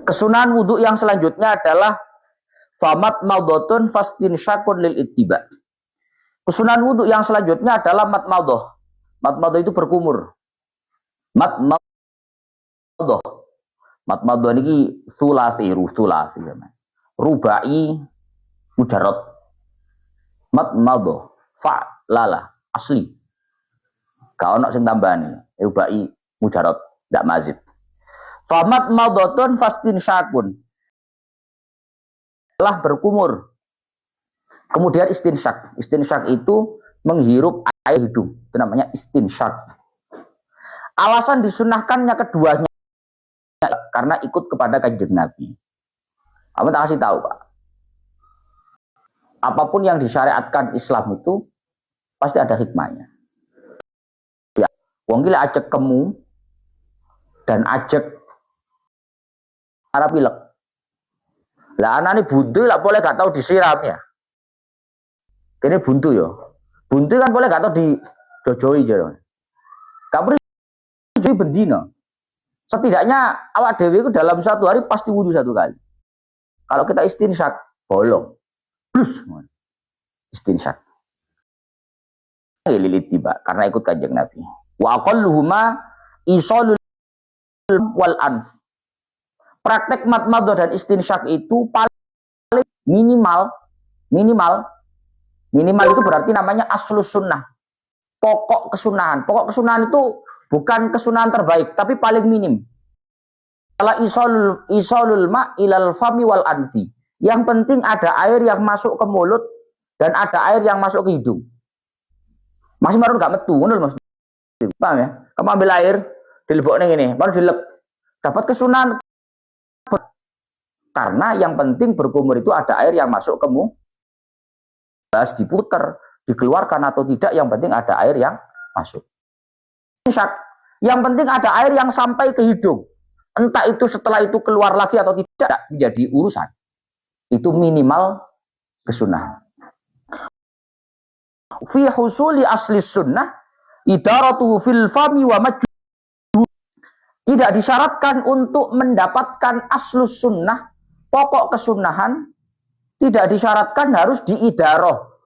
Kesunahan wudhu yang selanjutnya adalah famat maudotun fastin syakun lil ittiba. Kesunahan wudhu yang selanjutnya adalah mat maudoh. Mat maudoh itu berkumur. Mat maudoh. Mat maudoh ini sulasi, rubai mujarot. Mat maudoh fa lala asli. Kau nak sing tambahan rubai mujarot tidak mazid. Famat maudotun fastin syakun. Telah berkumur. Kemudian istinsyak. Istinsyak itu menghirup air hidung. Itu namanya istinsyak. Alasan disunahkannya keduanya karena ikut kepada kanjeng Nabi. Kamu tak kasih tahu, Pak. Apapun yang disyariatkan Islam itu pasti ada hikmahnya. Ya, wong ki ajek kemu dan ajek Arab pilek. Lah anane buntu lah boleh gak tahu disiramnya. Kene buntu ya. Buntu kan boleh gak tahu dijojoi aja. Gak perlu dijojoi bendina. Setidaknya awak dewe itu dalam satu hari pasti wudu satu kali. Kalau kita istinsyak bolong. Plus istinsyak. Lilit tiba karena ikut kanjeng Nabi. Wa aqalluhuma isalul wal anf. Praktek matmadah dan istinsyak itu paling minimal itu berarti namanya aslus sunnah, pokok kesunahan. Pokok kesunahan itu bukan kesunahan terbaik tapi paling minim. Kalau isolul ma ilal fami wal anfi, yang penting ada air yang masuk ke mulut dan ada air yang masuk ke hidung. Masih marun gak metu, ngono Mas. Paham ya? Kamu ambil air dilebokne ngene, baru dilek. Dapat kesunahan. Karena yang penting berkumur itu ada air yang masuk ke mulut, diputer, dikeluarkan atau tidak, yang penting ada air yang masuk. Yang penting ada air yang sampai ke hidung. Entah itu setelah itu keluar lagi atau tidak menjadi urusan. Itu minimal kesunahan. Fi husuli asli sunnah idaratuhu fil fami wa majju. Tidak disyaratkan untuk mendapatkan aslus sunnah, pokok kesunahan, tidak disyaratkan harus diidaroh,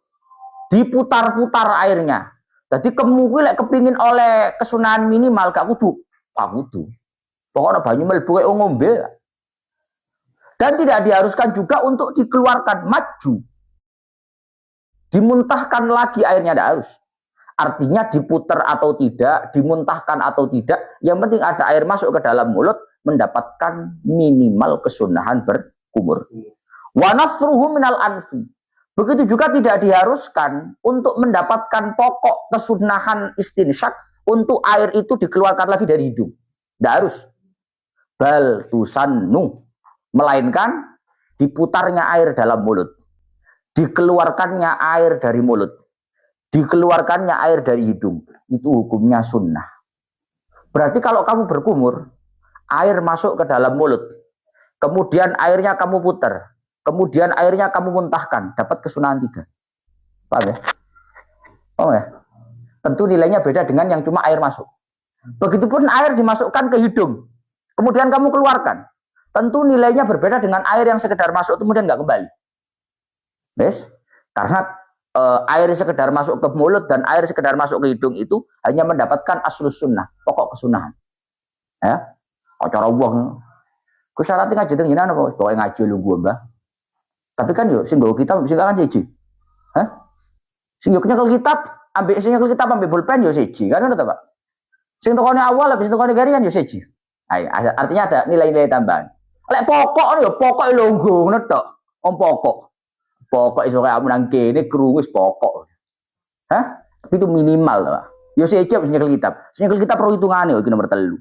diputar-putar airnya. Jadi kemungkinan kepingin oleh kesunahan minimal gak kudu, pokoknya banyu mlebu ngombe. Dan tidak diharuskan juga untuk dikeluarkan maju, dimuntahkan lagi airnya, tidak harus. Artinya diputar atau tidak, dimuntahkan atau tidak, yang penting ada air masuk ke dalam mulut, mendapatkan minimal kesunahan berkumur. Wa nasruhu minal anfi. Begitu juga tidak diharuskan untuk mendapatkan pokok kesunahan istinsyak untuk air itu dikeluarkan lagi dari hidung. Tidak harus. Bal tusannu, melainkan diputarnya air dalam mulut, dikeluarkannya air dari mulut, dikeluarkannya air dari hidung, itu hukumnya sunnah. Berarti kalau kamu berkumur, air masuk ke dalam mulut, kemudian airnya kamu putar, kemudian airnya kamu muntahkan, dapat kesunahan 3. Paham ya? Oh ya? Tentu nilainya beda dengan yang cuma air masuk. Begitupun air dimasukkan ke hidung, kemudian kamu keluarkan, tentu nilainya berbeda dengan air yang sekedar masuk kemudian nggak kembali. Yes? Karena air sekedar masuk ke mulut dan air sekedar masuk ke hidung itu hanya mendapatkan aslus sunnah, pokok kesunahan. Ya, cara uang. Ku syaratnya ngaji teng jenengan apa? Pokoke ngaji lu gua, Mbah. Tapi kan yo sing nggo kitab sing kan siji. Hah? Sing yo nyekel kitab, ambek sing nyekel kitab ambek pulpen yo siji. Kan ngono ta, Pak? Sing tokone awal habis tokone gari kan yo siji. Artinya ada nilai-nilai tambahan. Lek pokok yo pokok lho nggo ngono tok. Om pokok. Pokok iso kaya nang kene krungu wis pokok. Hah? Tapi itu minimal to, Pak. Yo siji wis nyekel kitab. Sing nyekel kitab pro hitungane iki nomor 3.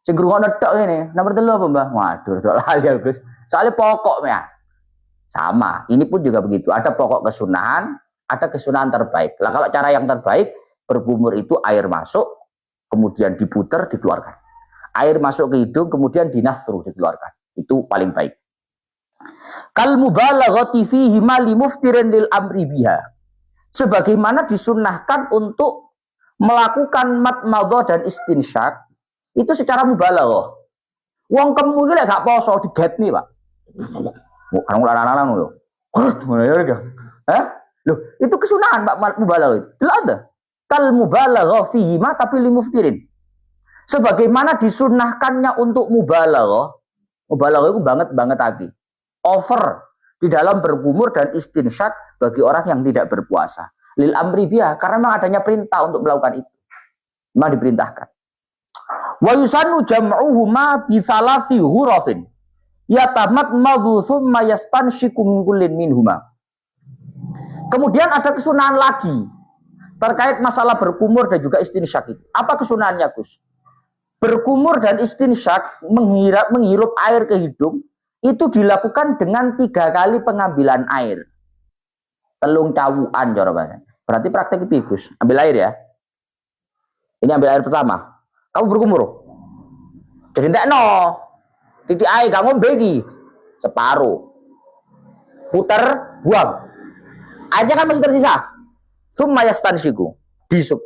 Sing ngrungokno tok ngene, nomor 3 apa, Mbah? Waduh, sok lali ya, Gus. Soalnya pokok ya. Sama, ini pun juga begitu. Ada pokok kesunahan, ada kesunahan terbaik. Lah kalau cara yang terbaik, berkumur itu air masuk, kemudian diputer, dikeluarkan. Air masuk ke hidung, kemudian dinasru, dikeluarkan. Itu paling baik. Kal mubalaghati fihi ma li muftirin lil amri biha. Sebagaimana disunnahkan untuk melakukan matmadhah dan istinsyak itu secara mubalaghah. Wong kemu iki lek gak poso digetni, Pak. Kan larang-larang lho. Ngono ya kan. Hah? Loh, itu kesunahan Pak mubalaghah itu. Delok ada. Kal mubalaghah fihi ma tapi limuftirin. Sebagaimana disunnahkannya untuk mubalaghah. Mubalaghah itu banget lagi. Over di dalam berkumur dan istinsyak bagi orang yang tidak berpuasa. Lil amri biha, karena memang adanya perintah untuk melakukan itu. Memang diperintahkan. Wa yusannu jam'uhuma bi thalathi hurufin. Yatamat madhu thumma yastanshiku min kullin minhuma. Kemudian ada kesunahan lagi terkait masalah berkumur dan juga istinsyak itu. Apa kesunahannya, Gus? Berkumur dan istinsyak menghirup air ke hidung itu dilakukan dengan 3 kali pengambilan air. Telung cawuan jawabannya. Berarti praktek itu, Gus. Ambil air ya. Ini ambil air pertama. Kamu berkumur. Jadi entekno. Titik air kamu begi separuh. Putar, buang. Airnya kan masih tersisa. Summa yastanshiku. Disuk.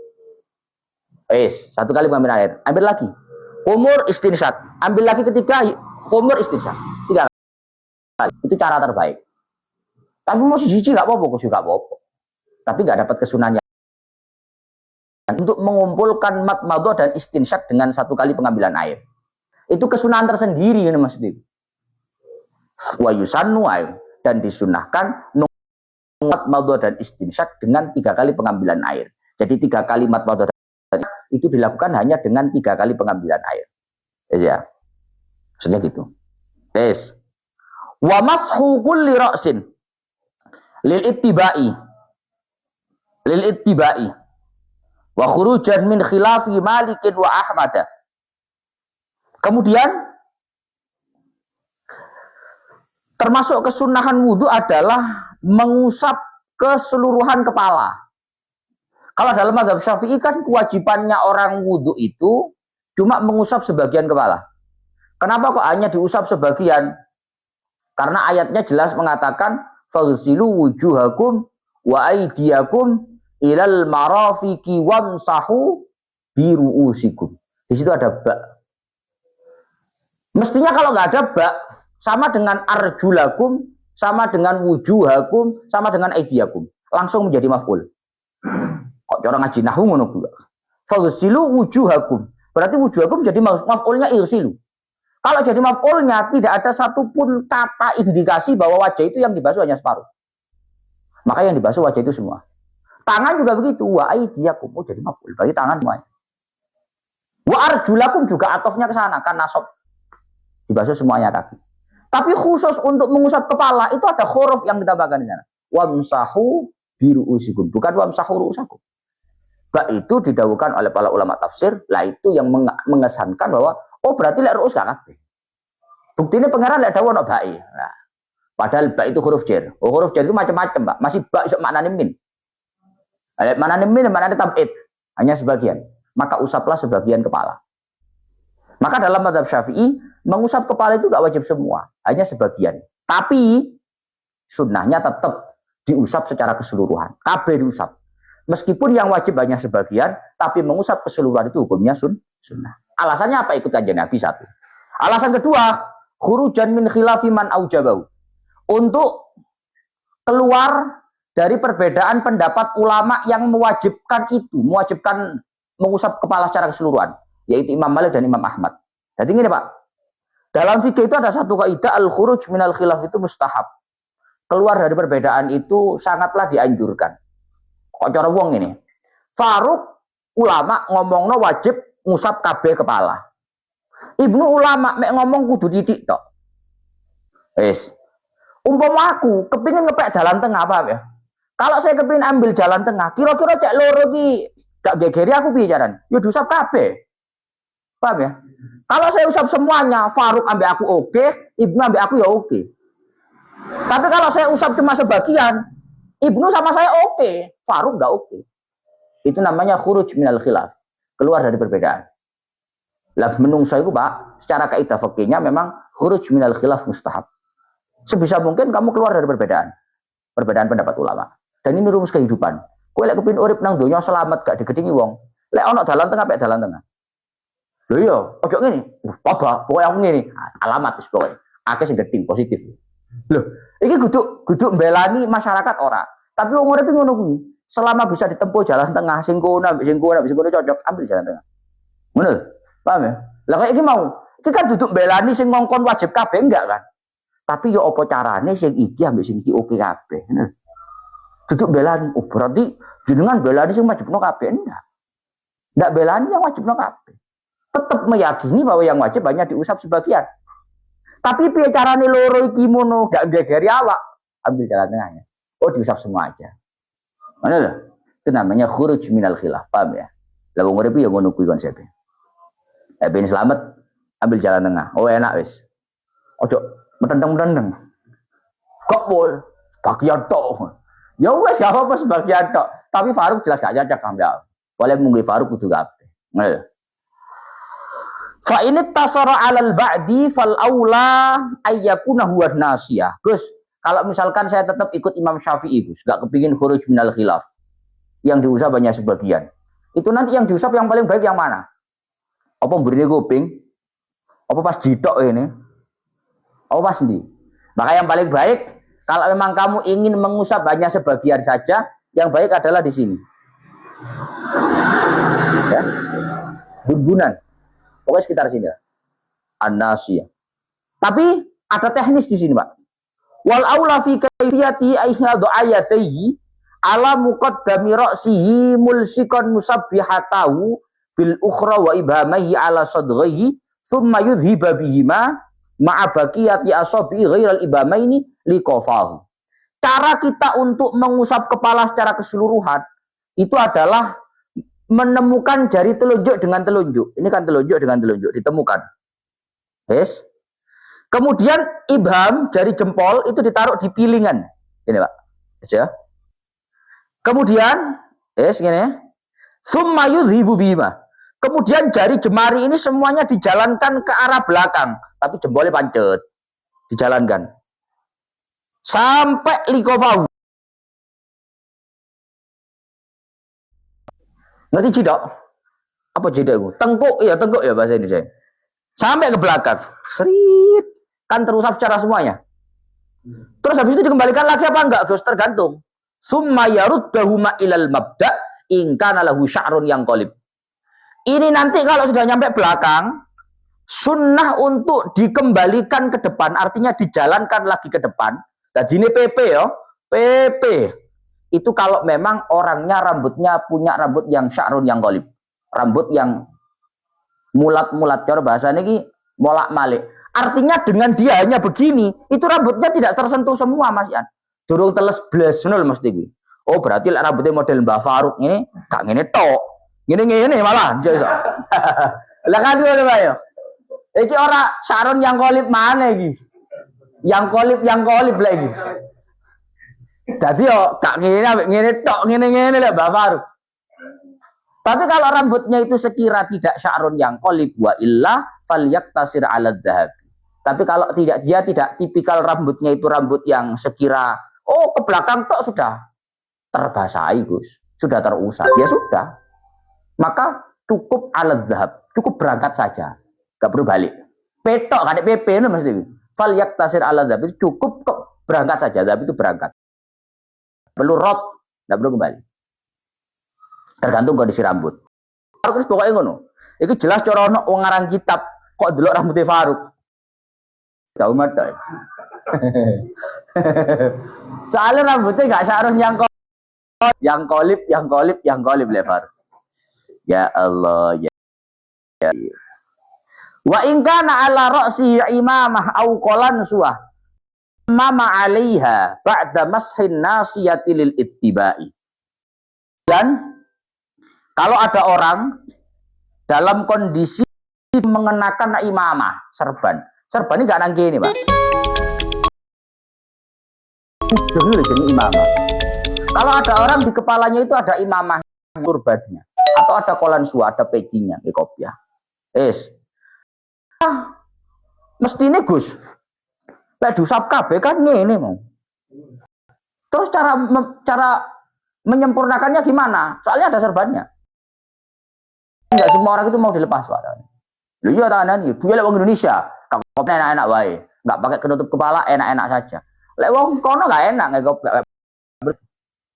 Wes, 1 kali pengambilan air. Ambil lagi. Kumur istinsyak. Ambil lagi ketiga, kumur istinsyak. 3 kali. Itu cara terbaik. Tapi mau siji enggak apa-apa, Gus, enggak apa-apa. Tapi enggak dapat kesunahnya. Untuk mengumpulkan madmadah dan istinsyak dengan 1 kali pengambilan air. Itu kesunahan tersendiri ini maksudnya. Wa yusannu dan disunahkan madmadah dan istinsyak dengan 3 kali pengambilan air. Jadi 3 kali madmadah itu dilakukan hanya dengan 3 kali pengambilan air. Ya. Maksudnya gitu. Yes. Wa mashu kulli ra'sin lil ittiba'i wa khurujan min khilafi Malikin wa Ahmad. Kemudian termasuk kesunahan wudhu adalah mengusap keseluruhan kepala. Kalau dalam mazhab Syafi'i kan kewajibannya orang wudhu itu cuma mengusap sebagian kepala. Kenapa kok hanya diusap sebagian? Karena ayatnya jelas mengatakan faghsilu wujuhakum wa aydiyakum ilal marafiqi wamsahu bi ru'usikum. Di situ ada ba. Mestinya kalau nggak ada ba, sama dengan arjulakum, sama dengan wujuhakum, sama dengan aydiyakum, langsung menjadi maf'ul. Kok cara ngaji nahwu ngono kuwi. Faghsilu wujuhakum. Berarti wujuhakum jadi maf'ulnya irsilu. Kalau jadi maf'ulnya tidak ada satupun kata indikasi bahwa wajah itu yang dibasuh hanya separuh. Maka yang dibasuh wajah itu semua. Tangan juga begitu. Wa aydiyakum. Oh, jadi maf'ul. Berarti tangan semuanya. Wa arjulakum juga atofnya ke sana kan nasab. Dibasuh semuanya kaki. Tapi khusus untuk mengusap kepala itu ada huruf yang ditambahkan di sana. Wamsahu biru'usikum. Bukan wamsahu ru'usakum. Ba itu didawukan oleh para ulama tafsir. Lah itu yang mengesankan bahwa oh berarti lek ru'us gak kabeh. Buktinya pangeran lek dawuh ono bae. Nah, padahal ba itu huruf jar. Oh, huruf jar itu macam-macam, Pak. Masih ba iso maknane min. Lek maknane min maknane tab'id. Hanya sebagian. Maka usaplah sebagian kepala. Maka dalam mazhab Syafi'i mengusap kepala itu gak wajib semua, hanya sebagian. Tapi sunnahnya tetap diusap secara keseluruhan. Kabeh diusap. Meskipun yang wajib hanya sebagian, tapi mengusap keseluruhan itu hukumnya sunnah. Alasannya apa? Ikut aja Nabi 1. Alasan kedua, khurujan min khilafi man aujabahu. Untuk keluar dari perbedaan pendapat ulama yang mewajibkan mengusap kepala secara keseluruhan, yaitu Imam Malik dan Imam Ahmad. Jadi ini Pak, dalam fikih itu ada satu kaidah al-khuruj minal khilaf itu mustahab. Keluar dari perbedaan itu sangatlah dianjurkan. Kok cara wong ini? Faruk ulama ngomongno wajib ngusap kabeh kepala. Ibnu ulama mek ngomong kudu titik tok. Wis. Umpama aku kepingin ngepek jalan tengah apa ya? Kalau saya kepingin ambil jalan tengah, kira-kira cek loro ki gak gegeri aku piye jaran? Yo diusap kabeh. Paham ya? Kalau saya usap semuanya, Faruk ambil aku oke, Ibnu ambil aku ya oke. Tapi kalau saya usap cuma sebagian, Ibnu sama saya oke, Faruk nggak oke. Itu namanya khuruj minal khilaf, keluar dari perbedaan. Lah menungso itu Pak, secara kaidah fikihnya memang khuruj minal khilaf mustahab. Sebisa mungkin kamu keluar dari perbedaan pendapat ulama. Dan ini rumus kehidupan. Kowe lek kepin urip nang donya selamat gak digedingi wong. Lek ono dalan tengah pek dalan tengah. Lho iya, ojo ngene. Apa? Pokoke aku ngene. Alamat wis pokoke. Akeh sing gedhi positif. Loh, iki kudu mbelani masyarakat ora. Tapi wong urip ngono kuwi. Selama bisa ditempuh jalan tengah sing kono ambek sing kono cocok, ambil jalan tengah. Ngono lho. Paham ya? Lah kok iki mau, iki kan duduk mbelani sing ngongkon wajib kabeh enggak kan? Tapi yo apa carane sing iki ambek sing iki oke kabeh. Duduk belani, oh berarti jenengan belani sing wajibno kabeh enggak. Enggak belani yang wajibno kabeh. Tetap meyakini bahwa yang wajib hanya diusap sebagian. Tapi piye carane loro iki mono gak gegeri awak? Ambil jalan tengahnya. Oh diusap semua aja. Mana lho? Itu namanya khuruj minal khilaf, paham ya? Lah wong urip ya ngono kuwi konsepnya. Ben selamat ambil jalan tengah. Oh enak wis. Ojo metendeng-metendeng. Kok bol bagian tok. Ya wes gak apa-apa sebagian tok. Tapi Faruk jelas gak cocok ambil. Boleh mungkin Faruk kudu kabeh. Ngono. Fa ini tasara 'alal ba'di fal aula ayyakuna huwa nasiyah. Gus, kalau misalkan saya tetap ikut Imam Syafi'i, Gus, gak kepingin khuruj minal khilaf. Yang diusap hanya sebagian. Itu nanti yang diusap yang paling baik yang mana? Apa mburi kuping? Apa pas jitok ini? Apa pas ndi? Maka yang paling baik kalau memang kamu ingin mengusap hanya sebagian saja, yang baik adalah di sini. Ya. Bunbunan. Pokoknya sekitar sini. An-nasiyah. Tapi ada teknis di sini, Pak. Wal aula fi kayfiyati aihadu ayatihi ala muqaddami ra'sihi mulsikan musabbihatahu bil ukhra wa ibhamihi ala sadghihi thumma yudhiba bihima ma'a baqiyati asabi ghairal ibamaini liqafahu. Cara kita untuk mengusap kepala secara keseluruhan itu adalah menemukan jari telunjuk dengan telunjuk. Ini kan telunjuk dengan telunjuk ditemukan. Yes. Kemudian ibham jari jempol itu ditaruh di pilingan. Ini Pak. Yes, ya. Kemudian yes gini. Summa yudhibu bima. Kemudian jari jemari ini semuanya dijalankan ke arah belakang, tapi jempolnya pancet. Dijalankan. Sampai likofahu. Ngerti jidok? Apa jidok itu? Tengkuk ya bahasa Indonesia. Sampai ke belakang. Serit. Kan terusap secara semuanya. Terus habis itu dikembalikan lagi apa enggak? Gus, tergantung. Summa yaruddahuma ilal mabda' in kana lahu sya'run yang qalib. Ini nanti kalau sudah nyampe belakang, sunnah untuk dikembalikan ke depan, artinya dijalankan lagi ke depan. Tadi ini PP ya, PP. Itu kalau memang orangnya rambutnya punya rambut yang sya'run yang qalib. Rambut yang mulat-mulat. Cara bahasanya ini molak-malik. Artinya dengan dia hanya begini, itu rambutnya tidak tersentuh semua, Mas Yan. Durung teles blas ngono Mas Dewi. Oh, berarti rambutnya model Mbah Faruk ini gak ngene tok. Ngene malah. Lah kan ngono Pak ya. Iki ora sya'run yang qalib mana iki? Yang kolib lagi. Jadi yo gak ngene tok ngene lah Mbak Faruk. Tapi kalau rambutnya itu sekira tidak sya'run yang kolib wa illa falyaktasir 'ala dhahab. Tapi kalau tidak dia tidak tipikal rambutnya itu rambut yang sekira ke belakang tok sudah terbasahi Gus, sudah terusap. Ya sudah. Maka cukup 'ala dhahab, cukup berangkat saja. Gak perlu balik. Petok kan PP itu Mas Dewi. Falyaktasir 'ala dhahab itu cukup kok berangkat saja, dhahab itu berangkat. Perlu rot, tidak perlu kembali. Tergantung kondisi rambut. Faruk itu pokoknya ngono. Itu jelas cara ono wong ngarang kitab kok delok rambutnya Faruk. Tahu mata. Soalnya rambutnya gak sya'run yang kolib le Faruk. Ya Allah ya. Wa in kana ala ra'si imamah au qalan suah mama 'alaiha ba'da mashin nasiyati lil ittiba'i. Dan kalau ada orang dalam kondisi mengenakan imamah serban ini gak nangke ini Pak. Demi jadi imamah. Kalau ada orang di kepalanya itu ada imamah turbannya atau ada kolan suah, ada pecinya, kopiah. Mestine Gus. Lek diusap kabeh kan ngene mau. Terus cara menyempurnakannya gimana? Soalnya ada serbannya. Enggak semua orang itu mau dilepas, Pak. Lho iya tangan iki, lek wong Indonesia, kok enak-enak wae. Enggak pakai penutup kepala, enak-enak saja. Lek wong kono enggak enak ngegop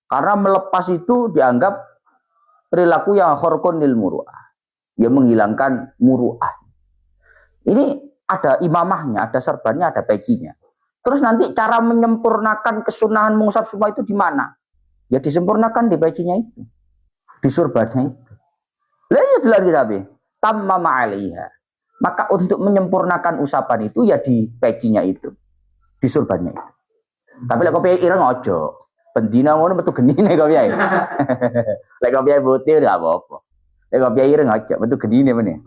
karena melepas itu dianggap perilaku yang khorqunil muru'ah. Dia menghilangkan muru'ah. Ini ada imamahnya, ada serbannya, ada peginya. Terus nanti cara menyempurnakan kesunahan mengusap semua itu di mana? Ya disempurnakan di peginya itu, di surbannya itu. Lalu jelas kita be, tamma ma'alaiha. Maka untuk menyempurnakan usapan itu ya di peginya itu, di surbannya itu. Tapi lek kopi ireng ojo. Bendina ngono metu genine kopi ae. Lek kopi ae putih ora apa-apa. Lek kopi ae ireng ojo metu genine meneh.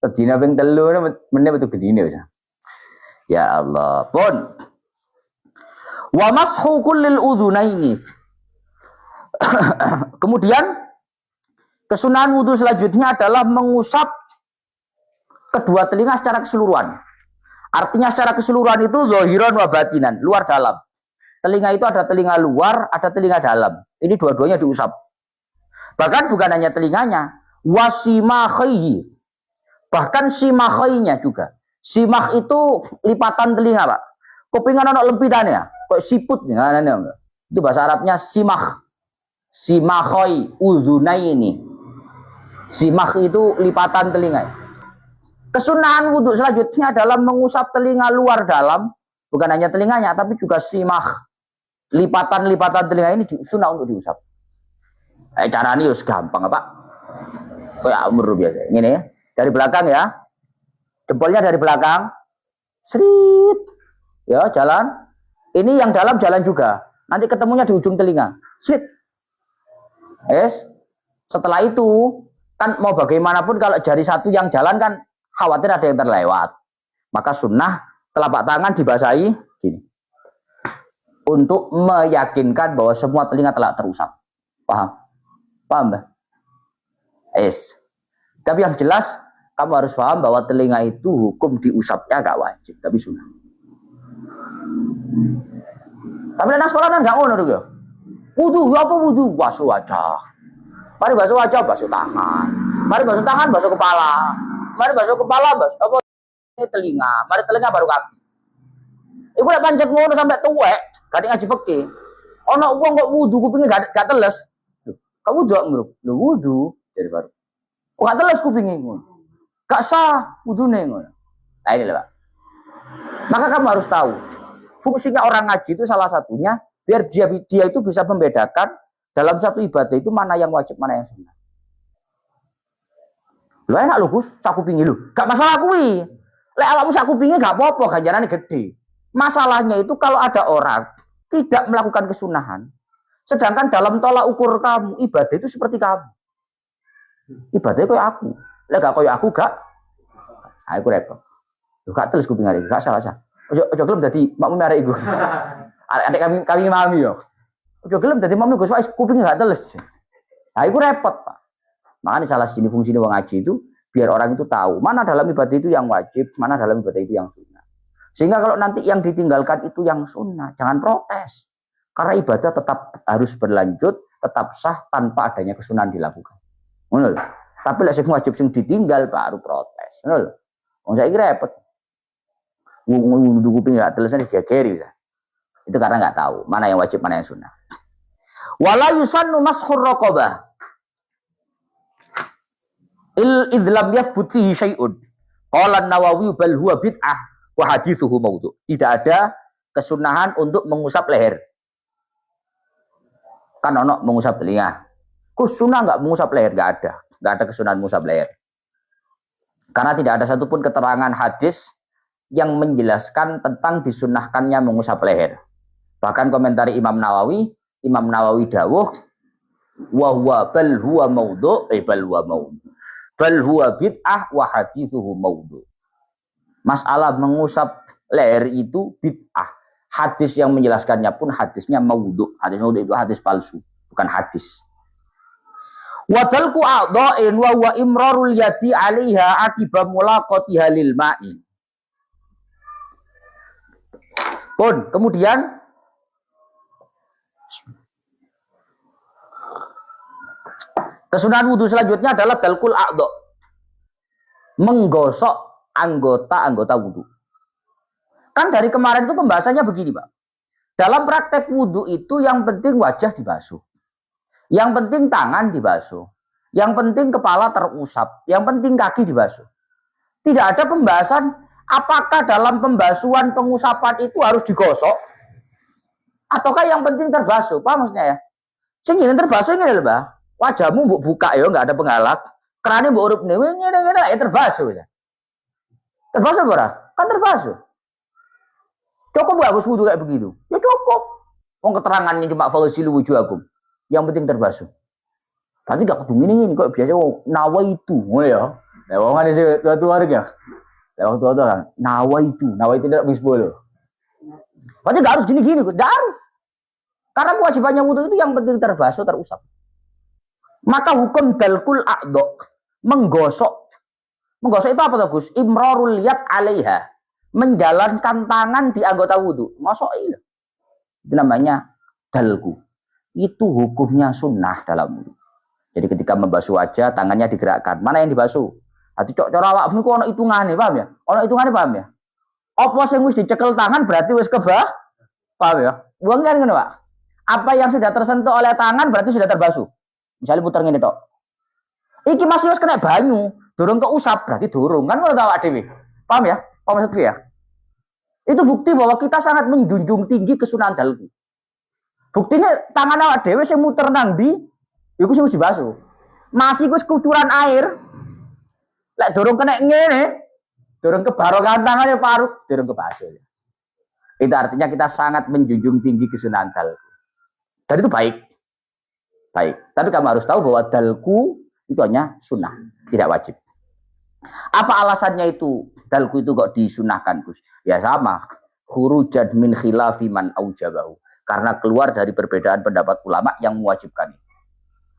Bendina ping 3 meneh metu genine wis. Ya Allah, pun. Wa mashu kullil udhunaini. Kemudian kesunahan wudhu selanjutnya adalah mengusap kedua telinga secara keseluruhan. Artinya secara keseluruhan itu zahiran wa batinan, luar dalam. Telinga itu ada telinga luar, ada telinga dalam. Ini dua-duanya diusap. Bahkan bukan hanya telinganya, wasimahaihi. Bahkan simahainya juga. Simah itu lipatan telinga, Pak. Kupingan ana lempitannya, kok siput nih. Itu bahasa Arabnya simah. Simahoi udhunaini. Simah itu lipatan telinga. Kesunahan wudhu selanjutnya adalah mengusap telinga luar dalam, bukan hanya telinganya, tapi juga simah. Lipatan-lipatan telinga ini sunnah untuk diusap. Caranya gampang, Pak. Kayak umur biasa. Ini ya, dari belakang ya. Jempolnya dari belakang. Srit. Ya, jalan. Ini yang dalam jalan juga. Nanti ketemunya di ujung telinga. Srit. Setelah itu, kan mau bagaimanapun kalau jari satu yang jalan kan khawatir ada yang terlewat. Maka sunnah telapak tangan dibasahi gini. Untuk meyakinkan bahwa semua telinga telah terusap. Paham? Paham, Mbak? Tapi yang jelas, kamu harus paham bahwa telinga itu hukum diusapnya gak wajib, tapi sunnah. Tapi anak sekolah kan gak ngono ya. Wudu, apa wudu? Basuh wajah. Mari basuh wajah, basuh tangan. Mari basuh tangan, basuh kepala. Mari basuh kepala, basuh apa? Ini telinga. Mari telinga baru kaki. Iku lek pancet ngono sampai tuwek, gak ngaji fikih. Ana wong kok wudu kupinge gak teles. Kamu wudu ngruk. Lho wudu jadi baru. Kok gak teles kupinge ngono. Gak sah wudune ngono. Nah ini lho, Pak. Maka kamu harus tahu, fungsinya orang ngaji itu salah satunya biar dia itu bisa membedakan dalam satu ibadah itu mana yang wajib, mana yang sunnah. Lho enak lho Gus, sak kupinge lho. Gak masalah kuwi. Lek awakmu sak kupinge gak apa-apa, ganjarane gede. Masalahnya itu kalau ada orang tidak melakukan kesunahan, sedangkan dalam tolak ukur kamu, ibadah itu seperti kamu. Ibadahnya kayak aku. Lek gak kayak aku gak, aku repot. Gak terus kuping arek, gak salah. Ojo gelem dadi makmum arek iku. Adik kami mami yo. Ojo gelem dadi makmum Gus, kuping gak teles. Nah, iku repot, Pak. Makanya salah satu fungsinya wong ngaji itu biar orang itu tahu mana dalam ibadah itu yang wajib, mana dalam ibadah itu yang sunnah. Sehingga kalau nanti yang ditinggalkan itu yang sunnah, jangan protes. Karena ibadah tetap harus berlanjut, tetap sah tanpa adanya kesunahan dilakukan. Ngono lho. Tapi lek sing wajib sing ditinggal baru protes. Ngono lho. Wong saiki repot. Wong kuping gak teles digegeri bisa. Itu karena nggak tahu mana yang wajib, mana yang sunnah. Wala yusannu mashur raqabah. Idlam yathbut fihi syai'un. Qala an-Nawawi bal huwa bid'ah wa hadithuhu maudhu. Tidak ada kesunahan untuk mengusap leher. Kan ono mengusap telinga. Sunnah enggak mengusap leher? Enggak ada. Enggak ada kesunahan mengusap leher. Karena tidak ada satupun keterangan hadis yang menjelaskan tentang disunnahkannya mengusap leher. Bahkan komentar Imam Nawawi dawuh wa huwa bal huwa maudhu, bal huwa maudhu. Bal huwa bid'ah wa hadithuhu maudhu. Masalah mengusap leher itu bid'ah. Hadis yang menjelaskannya pun hadisnya maudhu. Hadis maudhu itu hadis palsu, bukan hadis. Wa talqu a'dha'in wa huwa imrarul yadi 'alaiha akiba mulaqatiha lil ma'i. Pun kemudian kesunahan wudu selanjutnya adalah talqul a'dha. menggosok anggota-anggota wudhu. Kan dari kemarin itu pembahasannya begini, Pak. Dalam praktek wudhu itu yang penting wajah dibasuh. Yang penting tangan dibasuh. Yang penting kepala terusap. Yang penting kaki dibasuh. Tidak ada pembahasan apakah dalam pembasuhan pengusapan itu harus digosok ataukah yang penting terbasuh. Paham maksudnya ya? Sing jeneng terbasuh ini lho, Mbak. Wajahmu mbok buka ya enggak ada penghalang. Kerane mbok urip ngene-ngene ya terbasuh ya. Terbasuh ora? Kan terbasuh. Cukup gak harus wudhu kayak begitu? Ya cukup. Wong keterangannya cuma fawasilu wujuhakum. Yang penting terbasuh. Berarti gak kudu ini kok biasa nawa itu, ngono ya. Lah wong ngene sih tua-tua ya. Lah wong tua-tua kan nawa itu tidak misbol. Berarti gak harus gini-gini, Gus. Gak harus. Karena kewajibannya wudhu itu yang penting terbasuh, terusap. Maka hukum dalkul a'dha, menggosok. Menggosok itu apa tuh, Gus? Imrarul yad 'alaiha. Menjalankan tangan di anggota wudhu. Masuk iya. Itu namanya dalku. Itu hukumnya sunnah dalam wudhu. Jadi ketika membasuh wajah, tangannya digerakkan. Mana yang dibasuh? Hati cara awakmu kok ana hitungane, paham ya? Ana hitungane, paham ya? Apa sing wis dicekel tangan berarti wis kebah? Paham ya? Wong kan ngono, Pak. Apa yang sudah tersentuh oleh tangan berarti sudah terbasuh. Misalnya putar ngene tok. Iki masih wis kena banyu, durung keusap berarti durung. Kan ngono ta awak dhewe. Paham ya? Paham maksudku ya? Itu bukti bahwa kita sangat menjunjung tinggi kesunahan dalku. Buktinya tangan awak dhewe sing muter nang ndi, iku sing wis dibasuh. Masih wis kucuran air. Lek durung kena ngene, durung kebarokan tangannya parut, durung kebasuh. Itu artinya kita sangat menjunjung tinggi kesunahan dalku. Dan itu baik. Baik. Tapi kamu harus tahu bahwa dalku itu hanya sunnah, tidak wajib. Apa alasannya itu? Dalku itu kok disunahkan, Gus? Ya sama. Khurujan min khilafi man aujabahu. Karena keluar dari perbedaan pendapat ulama yang mewajibkan.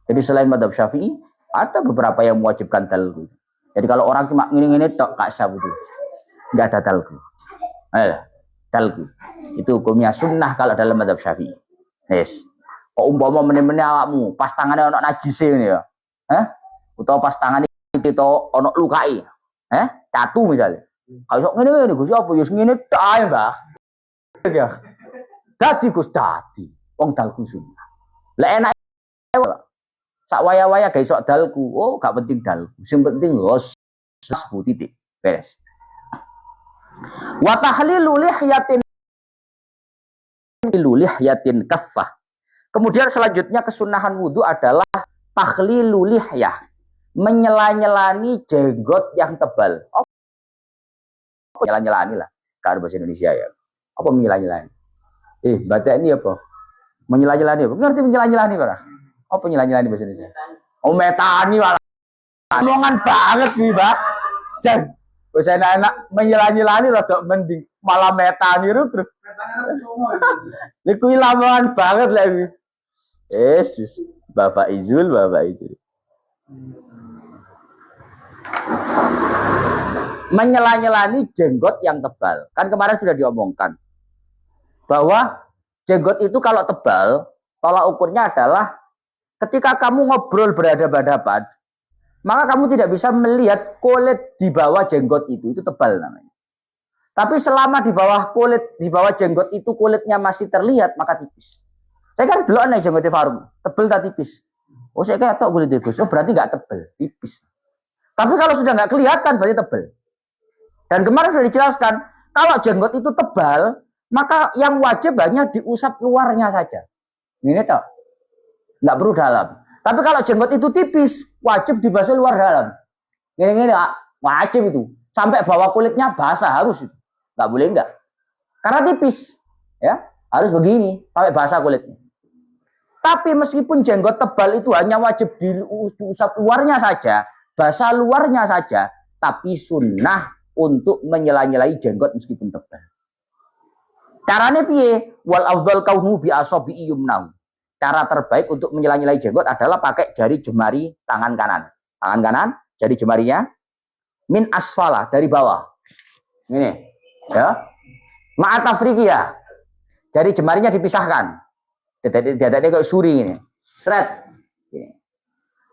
Jadi selain madhab Syafi'i, ada beberapa yang mewajibkan dalku. Jadi kalau orang cuma ngini-ngini tok gak sah wudu. Enggak ada dalku. Dalku. Itu hukumnya sunnah kalau dalam madhab Syafi'i. Yes. Kok umpama meneh-meneh awakmu pas tangane ana najise ngene ya. Utawa pas tangane itu ana lukai. Catu misalnya. Kalau sok ngene-ngene Gus apa ya ngene tok ae, Mbah. Ya. Dadi Gus dadi. Wong dalku sunnah. Lah enak sak waya-waya gawe sok dalku. Oh, gak penting dalku. Sing penting los titik. Beres. Wa tahlilu lihyatin kaffah. Kemudian selanjutnya kesunahan wudhu adalah takhlilu lihyah. Menyela-nyelani jenggot yang tebal. Apa menyela-nyelani lah. Kalau bahasa Indonesia ya. Apa menyela-nyelani? Baca ini apa? Menyela-nyelani apa? Ngerti menyela-nyelani apa? Apa menyela-nyelani bahasa Indonesia? Oh, metani malah. Omongan banget nih, Mbak. Jan, bahasa enak-enak menyela-nyelani rada mending. Malah metani terus. Niku lamongan banget lah iki. Yesus, Bapak Izul. Menyela-nyelani jenggot yang tebal. Kan kemarin sudah diomongkan bahwa jenggot itu kalau tebal, tolak ukurnya adalah ketika kamu ngobrol berhadapan-hadapan, maka kamu tidak bisa melihat kulit di bawah jenggot itu tebal namanya. Tapi selama di bawah jenggot itu kulitnya masih terlihat, maka tipis. Saya kan dulu aneh jenggotnya Farum, tebal tak tipis. Oh, saya kayak tok kulit Gus. Oh, berarti nggak tebal, tipis. Tapi kalau sudah nggak kelihatan berarti tebal. Dan kemarin sudah dijelaskan, kalau jenggot itu tebal, maka yang wajib hanya diusap luarnya saja. Ini tok. Nggak perlu dalam. Tapi kalau jenggot itu tipis, wajib dibasuh luar dalam. Ini wajib itu. Sampai bawah kulitnya basah harus itu. Nggak boleh enggak. Karena tipis. Ya, harus begini sampai basah kulitnya. Tapi meskipun jenggot tebal itu hanya wajib diusap luarnya saja, basah luarnya saja, tapi sunnah untuk menyela-nyelai jenggot meskipun tebal. Caranya piye? Wal afdal kauhu bi asabi yumnahu. Cara terbaik untuk menyela-nyelai jenggot adalah pakai jari jemari tangan kanan. Tangan kanan, jari jemarinya min asfala, dari bawah. Ini, ya. Ma'atafriqiyah. Jari jemarinya dipisahkan. Dadane kayak suri ini. Sret.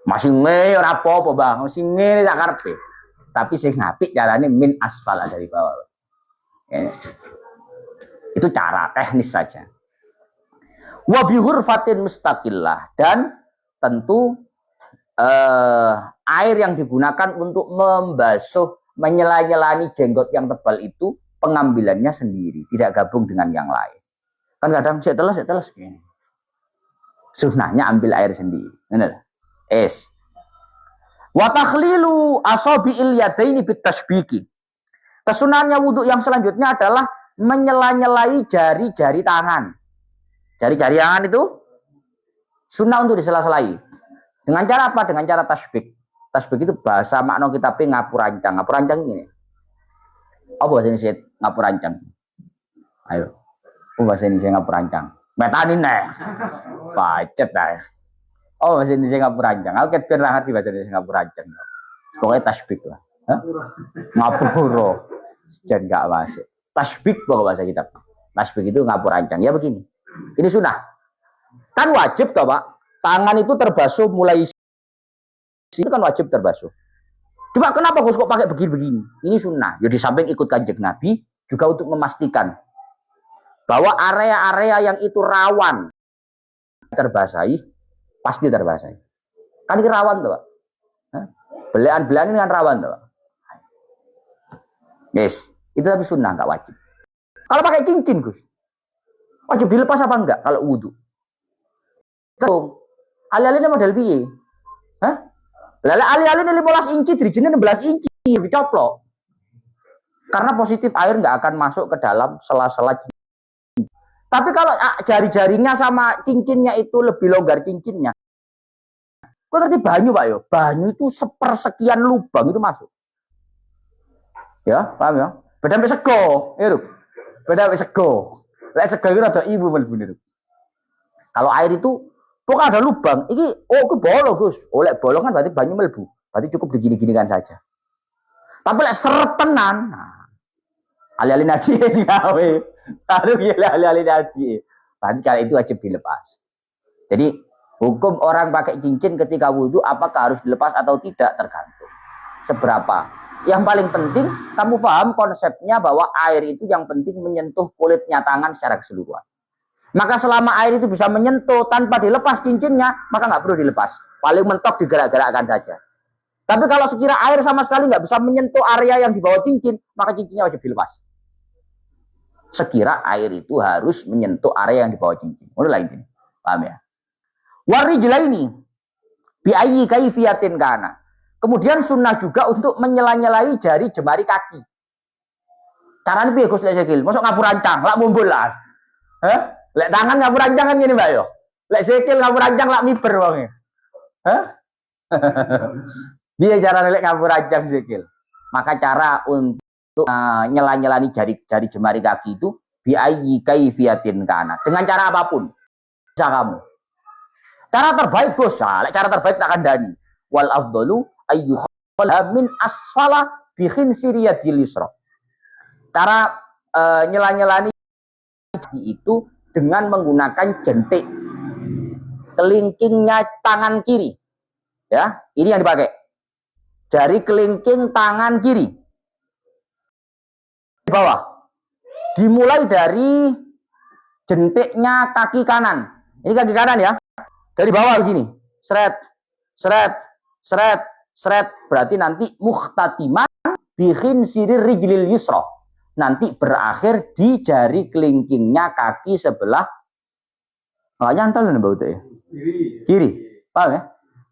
Masih ngene ora apa-apa, Bang. Masih ngene sak karepe. Tapi sing apik carane min asfala dari bawah. Ya. Itu cara teknis saja. Wa bihurfatin mustaqillah, dan tentu air yang digunakan untuk membasuh menyela-nyelani jenggot yang tebal itu pengambilannya sendiri, tidak gabung dengan yang lain. Kan kadang saya teles gini. Sunnahnya ambil air sendiri. Benar. Wa takhlilu asabi'il yadaini bitashbiki. Kesunahannya wudhu yang selanjutnya adalah menyela-nyelai jari-jari tangan. Jari-jari tangan itu sunnah untuk disela-selai. Dengan cara apa? Dengan cara tasbik. Tasbik itu bahasa makna kitabnya ngapurancang. Ngapurancang ini. Apa bahasa Indonesia ngapurancang? Ayo. Apa bahasa Indonesia ngapurancang? Metanin nih. Pacet dah. Oh, bahasa Indonesia ngapurancang. Aku kan pernah ngerti bahasa Indonesia ngapurancang. Pokoknya tasbik lah. Ngapuro. Sejak enggak masuk. Tasbik pokok bahasa kitab. Tasbik itu ngapurancang. Ya begini. Ini sunnah. Kan wajib toh, Pak. Tangan itu terbasuh mulai itu kan wajib terbasuh. Cuma kenapa Gus kok pakai begini-begini? Ini sunnah. Jadi samping ikut kanjeng Nabi juga untuk memastikan bahwa area-area yang itu rawan terbasahi pasti terbasahi. Kan ini rawan tuh, Pak. Belahan-belahan ini kan rawan tuh, Pak. Yes, itu tapi sunnah, nggak wajib. Kalau pakai cincin, Gus, wajib dilepas apa enggak kalau wudhu? Tuh, alih-alihnya model piye? Hah? Lala alih-alihnya 15 inci, dirijennya 16 inci, dicoplok. Karena positif air nggak akan masuk ke dalam sela-sela cincin. Tapi kalau jari-jarinya sama cincinnya itu lebih longgar cincinnya. Kau ngerti banyu, Pak yo? Banyu itu sepersekian lubang itu masuk. Ya, paham ya? Beda sampai sego, ya, beda sampai sego. Lek sego itu ada ibu melbune. Kalau air itu pokoknya ada lubang. Iki ke bolong, Gus. Lek bolong kan berarti banyu melbu. Berarti cukup digini-ginikan saja. Tapi lek seret tenan, nah, alih-alih nadi digawe. Lalu alih-alih nadi. Berarti kalau itu wajib dilepas. Jadi hukum orang pakai cincin ketika wudhu apakah harus dilepas atau tidak tergantung seberapa. Yang paling penting kamu paham konsepnya bahwa air itu yang penting menyentuh kulitnya tangan secara keseluruhan. Maka selama air itu bisa menyentuh tanpa dilepas cincinnya, maka nggak perlu dilepas. Paling mentok digerak-gerakkan saja. Tapi kalau sekira air sama sekali nggak bisa menyentuh area yang di bawah cincin, maka cincinnya wajib dilepas. Sekira air itu harus menyentuh area yang di bawah cincin. Mulai ini, paham ya? Warijlaini biayi kaifiyatin kana. Kemudian sunnah juga untuk menyela-nyelai jari jemari kaki. Caranya piye Gus lek sikil? Mosok ngapurancang, lak mumbul lah. Hah? Lek tangan ngapurancang kan ngene, Mbak yo. Lek sikil ngapurancang lak miber wonge. Hah? Piye carane lek ngapurancang sikil? Maka cara untuk nyela-nyelani jari jemari kaki itu biayi kaifiyatin kana. Dengan cara apapun. Bisa kamu. Cara terbaik Gus, lek cara terbaik tak kandhani. Wal afdalu ayyukhalla min asfala bi khinsiriyadil yusra. Cara nyela-nyelani itu dengan menggunakan jentik kelingkingnya tangan kiri. Ya, ini yang dipakai. Jari kelingking tangan kiri. Di bawah. Dimulai dari jentiknya kaki kanan. Ini kaki kanan ya. Dari bawah begini. Seret, seret, seret, seret. Berarti nanti muhtatiman bi khinsiri rijlil yusra. Nanti berakhir di jari kelingkingnya kaki sebelah nyantal nih bau ya. Kiri. Paham ya?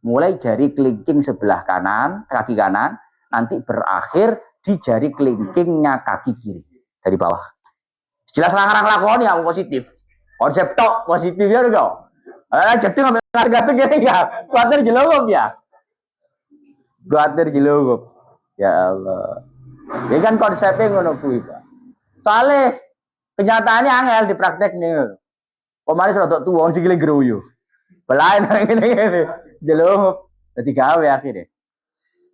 Mulai jari kelingking sebelah kanan, kaki kanan, nanti berakhir di jari kelingkingnya kaki kiri dari bawah. Jelas orang-orang lakoni yang positif. Konsep tok positif ya enggak? Jadi ngambil harga gini ya. Kuatir jelungup ya. Kuatir jelungup. Ya Allah. Ini kan konsepnya ngono kuwi, Pak. Soalnya kenyataannya angel di praktek nih. Kemarin sudah tuh wong sikile groyo. Belain ngene-ngene. Jelungup. Dadi gawe akhirnya.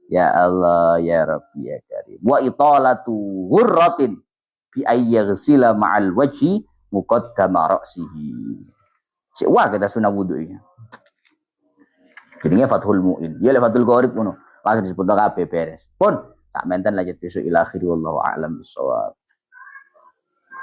Ya Allah, ya Rabbi ya Karim. Wa italatu ghurratin bi ayyaghsila ma'al wajhi muqaddama ra'sihi. Wah kita sunah wudu'nya. Jadinya Fathul Mu'in. Ya le Fathul Qorib ngono. Langsung disebut kabeh beres. Pun Sak menten lanjut besok ila akhiri wallahu a'lam bissawab.